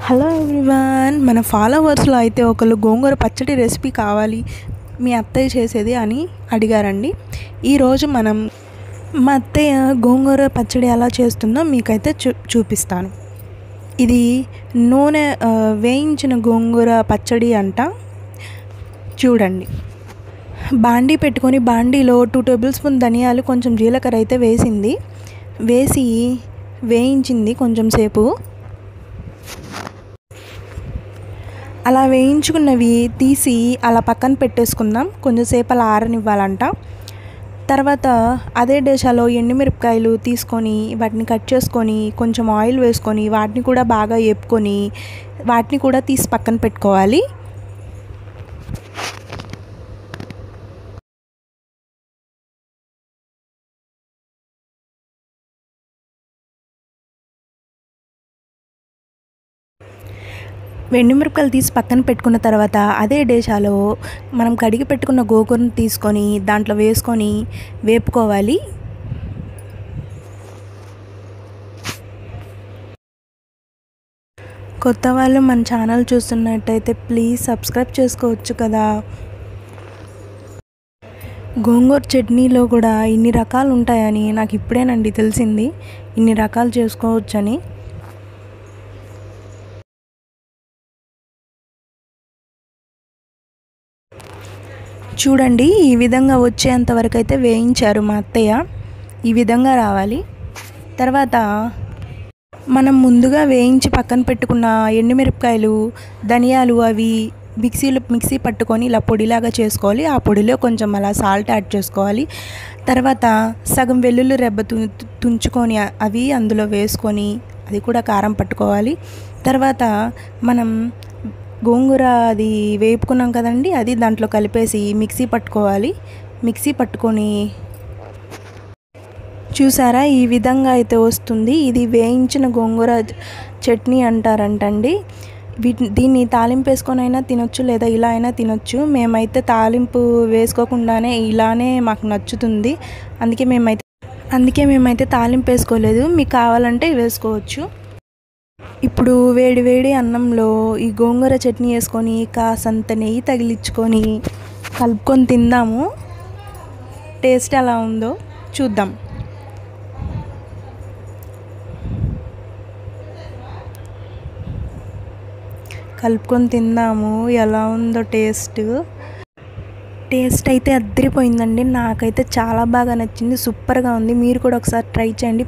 Hello everyone, మన ఫాలోవర్స్లో అయితే ఒకళ్ళు గోంగూర పచ్చడి రెసిపీ కావాలి మీ అత్తయ్య చేసేది అని అడిగారండి. ఈరోజు మా అత్తయ్య గోంగూర పచ్చడి ఎలా చేస్తుందో మీకైతే చూపిస్తాను. ఇది నూనె వేయించిన గోంగూర పచ్చడి అంట. చూడండి, బాండీ పెట్టుకొని బాండీలో 2 టేబుల్ స్పూన్ ధనియాలు, కొంచెం జీలకర్ర అయితే వేసి వేయించింది కొంచెం సేపు. అలా వేయించుకున్నవి తీసి అలా పక్కన పెట్టేసుకుందాం, కొంచెంసేపు అలా ఆరనివ్వాలంట. తర్వాత అదే డేషాలో ఎండుమిరపకాయలు తీసుకొని వాటిని కట్ చేసుకొని కొంచెం ఆయిల్ వేసుకొని వాటిని కూడా బాగా వేపుకొని వాటిని కూడా తీసి పక్కన పెట్టుకోవాలి. ఎండుమిరపకాయలు తీసి పక్కన పెట్టుకున్న తర్వాత అదే డేషాలో మనం కడిగి పెట్టుకున్న గోంగూరను తీసుకొని దాంట్లో వేసుకొని వేపుకోవాలి. కొత్త వాళ్ళు మన ఛానల్ చూస్తున్నట్టయితే ప్లీజ్ సబ్స్క్రైబ్ చేసుకోవచ్చు కదా. గోంగూర చట్నీలో కూడా ఇన్ని రకాలు ఉంటాయని నాకు ఇప్పుడేనండి తెలిసింది, ఇన్ని రకాలు చేసుకోవచ్చని. చూడండి, ఈ విధంగా వచ్చేంత వరకు అయితే వేయించారు మా అత్తయ్య. ఈ విధంగా రావాలి. తర్వాత మనం ముందుగా వేయించి పక్కన పెట్టుకున్న ఎండుమిరపకాయలు, ధనియాలు అవి మిక్సీ పట్టుకొని ఇలా పొడిలాగా చేసుకోవాలి. ఆ పొడిలో కొంచెం అలా సాల్ట్ యాడ్ చేసుకోవాలి. తర్వాత సగం వెల్లుల్లి రెబ్బ తుంచుకొని అవి అందులో వేసుకొని అది కూడా కారం పట్టుకోవాలి. తర్వాత మనం గోంగూర అది వేపుకున్నాం కదండి, అది దాంట్లో కలిపేసి మిక్సీ పట్టుకోవాలి. మిక్సీ పట్టుకొని చూసారా, ఈ విధంగా అయితే వస్తుంది. ఇది వేయించిన గోంగూర చట్నీ అంటారంటండి. దీన్ని తాలింపు వేసుకొని అయినా తినొచ్చు, లేదా ఇలా అయినా తినొచ్చు. మేమైతే తాలింపు వేసుకోకుండానే ఇలానే మాకు నచ్చుతుంది. అందుకే మేమైతే తాలింపు వేసుకోలేదు. మీకు కావాలంటే వేసుకోవచ్చు. ఇప్పుడు వేడి వేడి అన్నంలో ఈ గోంగూర చట్నీ వేసుకొని కాసంత నెయ్యి తగిలించుకొని కలుపుకొని తిందాము. టేస్ట్ ఎలా ఉందో చూద్దాం. కలుపుకొని తిందాము, ఎలా ఉందో టేస్ట్ అయితే అద్దరిపోయిందండి. నాకైతే చాలా బాగా నచ్చింది, సూపర్గా ఉంది. మీరు కూడా ఒకసారి ట్రై చేయండి.